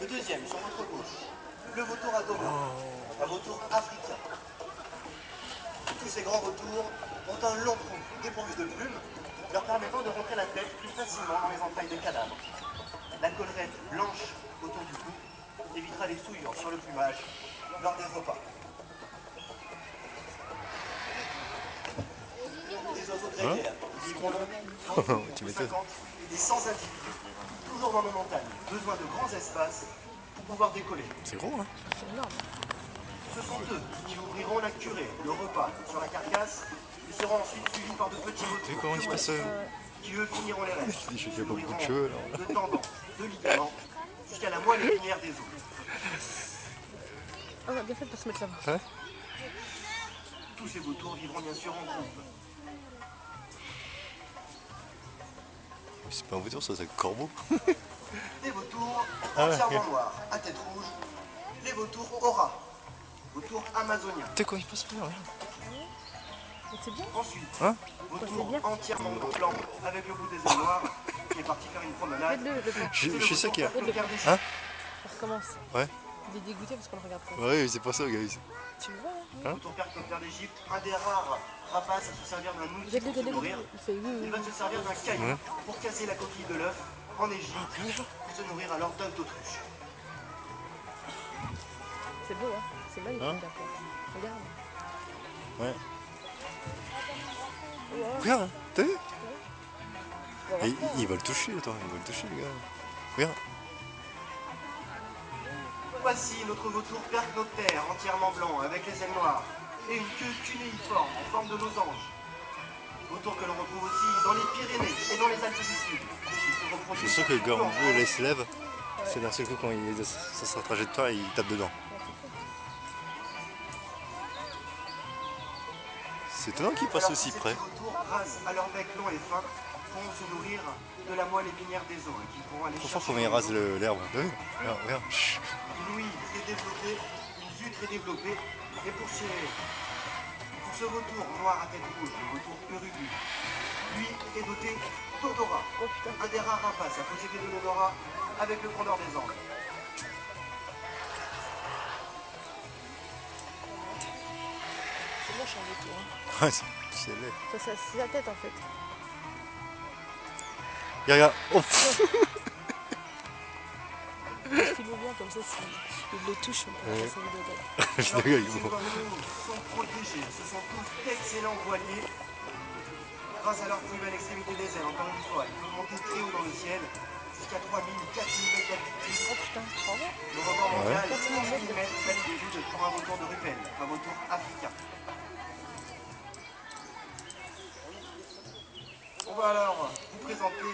Le deuxième, sur votre gauche, le vautour à dos blanc, un vautour africain. Tous ces grands vautours ont un long cou dépourvu de plumes, leur permettant de rentrer la tête plus facilement dans les entrailles des cadavres. La collerette blanche autour du cou évitera les souillures sur le plumage lors des repas. Des oiseaux grégaires vivront donc entre 50 et 100 individus, toujours dans nos montagnes. Besoin de grands espaces pour pouvoir décoller. C'est gros, hein? C'est énorme. Ce sont eux qui ouvriront la curée, le repas sur la carcasse. Ils seront ensuite suivis par de petits Tu sais vautours comment plus il se passe? moyens, qui eux finiront les restes. Je dis, Ils j'ai se pas beaucoup de nourriront cheveux alors. de tendons, de ligaments, jusqu'à la moelle épinière des os. Ah, on a bien fait de pas se mettre là-bas. Ouais. Tous ces vautours vivront bien sûr en groupe. C'est pas un vautour, ça, c'est un corbeau. Des vautours Ah ouais, entièrement regarde. noirs, à tête rouge, les vautours aura, vautours amazoniens. Tu sais quoi il passe pas, regarde. Mais c'est bien. Ensuite, Hein? Quoi, c'est vautour bien. entièrement blanc, avec le bout des ailes noires, qui est parti faire une promenade. Mets-le, le blanc. C'est le Je sais vautour qu'il y a. perclopière des Hein? On recommence. Ouais. Il est dégoûté parce qu'on le regarde pas. Ouais, c'est pas ça, guys. Tu le vois, hein? Hein? Vautour perclopère d'Égypte, un des rares rapaces à se servir d'un outil pour se nourrir. Il fait oui, Il oui. va se servir d'un caillou Ouais. pour casser la coquille de l'œuf en Égypte, pour se nourrir alors d'œufs d'autruche. C'est beau, hein? C'est magnifique Hein? un peu. Regarde. Ouais. Wow. Regarde, t'as vu? On va Et voir ça, il hein. va le toucher, attends, il va le toucher, le gars. Regarde. Voici notre vautour percnoptère entièrement blanc avec les ailes noires et une queue cunéiforme en forme de losange. Vautour que l'on retrouve aussi dans les Pyrénées et dans les Alpes du Sud. Il se Je reproduit suis sûr que le partout gars en en bleu, là, il France. se lève. C'est d'un seul coup, quand il est sur sa trajectoire, il tape dedans. C'est étonnant qu'il passe Alors aussi ces près. petits vautours, grâce à leur bec long et fin, pourront se nourrir de la moelle épinière des os et qu'ils pourront aller Trop fort chercher comment il dans les rase eaux. l'herbe. T'as vu? Regarde, regarde. Chut. Une ouïe très développée, une vue très développée. Et pour ce vautour noir à tête rouge, le vautour urubu, lui est doté d'odorat. Oh putain. Un des rares rapaces à posséder de l'odorat avec le condor des Andes. C'est moche un vautour, hein. Ouais, c'est laid. Ça, c'est la tête en fait. Regarde, regarde. Oh. Filme bien comme ça, s'il le touche, on peut faire sa vidéo dedans. Je Alors, le gars, tous ces il va. oiseaux sont protégés. Ce sont tous d'excellents voiliers. Grâce à leur plume à l'extrémité des ailes, encore une fois, ils peuvent monter très haut dans le ciel, jusqu'à 3000 ou 4000 mètres d'altitude. Oh putain, tu te rends compte? Le record mondial est 4000 11 mètres 000 mètres d'altitude pour un vautour de Rupel, un vautour africain. On va alors vous présenter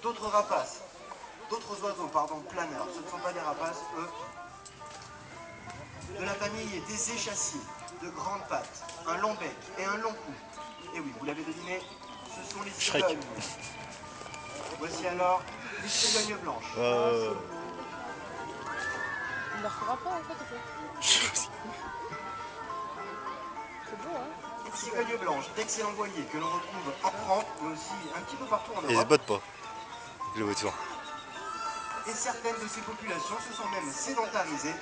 d'autres rapaces, d'autres oiseaux, pardon, planeurs. Ce ne sont pas des rapaces, eux. De la famille des échassiers, de grandes pattes, un long bec et un long cou. Et oui, vous l'avez deviné, ce sont les Shrek. cigognes. Voici alors les cigognes blanches. Ah, c'est beau. Il ne leur fera pas en fait, ou quoi? C'est beau, hein? Les cigognes blanches, d'excellents voiliers que l'on retrouve en France, mais aussi un petit peu partout en Et ils se Europe. battent pas, les voitures. Et certaines de ces populations se sont même sédentarisées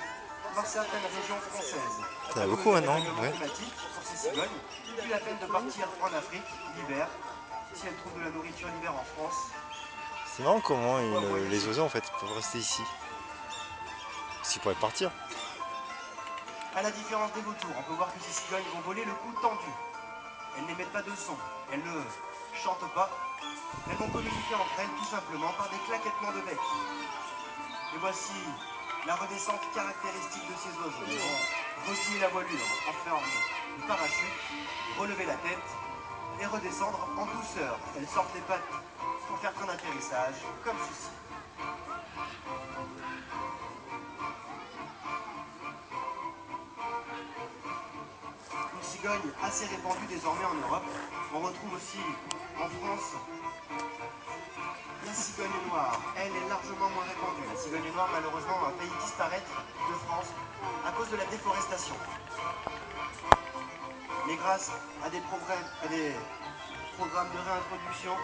dans certaines régions françaises. T'en as À beaucoup cause des maintenant, règlements ouais. climatiques pour ces cigognes, plus la peine de partir en Afrique l'hiver, si elles trouvent de la nourriture l'hiver en France. C'est marrant comment les oiseaux en fait peuvent rester ici. S'ils pourraient partir. À la différence des vautours, on peut voir que ces cigognes vont voler le cou tendu. Elles n'émettent pas de son, elles ne chantent pas. Elles vont communiquer entre elles tout simplement par des claquettements de bec. Et voici la redescente caractéristique de ces oiseaux. Ils vont replier la voilure en forme de parachute, relever la tête et redescendre en douceur. Elles sortent les pattes pour faire un atterrissage comme ceci. Une cigogne assez répandue désormais en Europe. On retrouve aussi en France la cigogne noire. Elle est largement moins répandue. La cigogne noire, malheureusement, a failli disparaître de France à cause de la déforestation. Mais grâce à des programmes de réintroduction,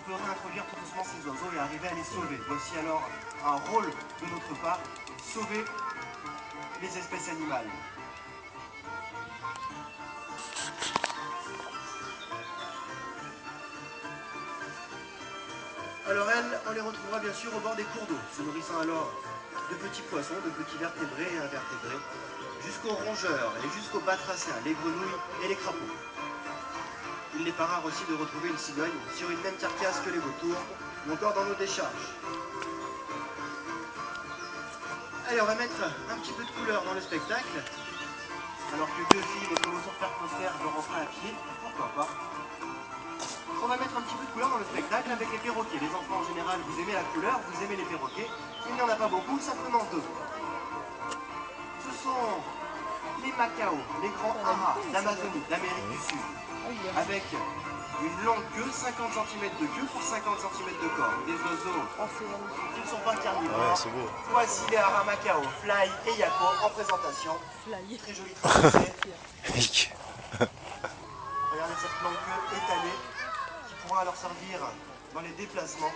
peut réintroduire tout doucement ces oiseaux et arriver à les sauver. Voici alors un rôle de notre part, sauver les espèces animales. Alors elles, on les retrouvera bien sûr au bord des cours d'eau, se nourrissant alors de petits poissons, de petits vertébrés et invertébrés, jusqu'aux rongeurs et jusqu'aux batraciens, les grenouilles et les crapauds. Il n'est pas rare aussi de retrouver une cigogne sur une même carcasse que les vautours, ou encore dans nos décharges. Allez, on va mettre un petit peu de couleur dans le spectacle. Alors que deux filles ne peuvent faire poster, je rentrer à pied, pourquoi pas. On va mettre un petit peu de couleur dans le spectacle avec les perroquets. Les enfants en général, vous aimez la couleur, vous aimez les perroquets. Il n'y en a pas beaucoup, simplement deux. Ce sont les macaos, les grands haras d'Amazonie, d'Amérique du Sud. Avec une longue queue, 50 cm de queue pour 50 cm de corps. Des oiseaux qui ne sont pas carnivores. Ouais, c'est beau. Voici les haras macao, Fly et Yako en présentation. Fly. Très joli traversée. Magnifique. Regardez cette longue queue étalée qui pourra leur servir dans les déplacements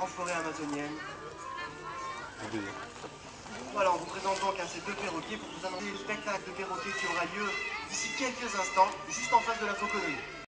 en forêt amazonienne. Voilà, on vous présente donc à ces deux perroquets pour vous annoncer le spectacle de perroquets qui aura lieu d'ici quelques instants, juste en face de la Fauconnerie.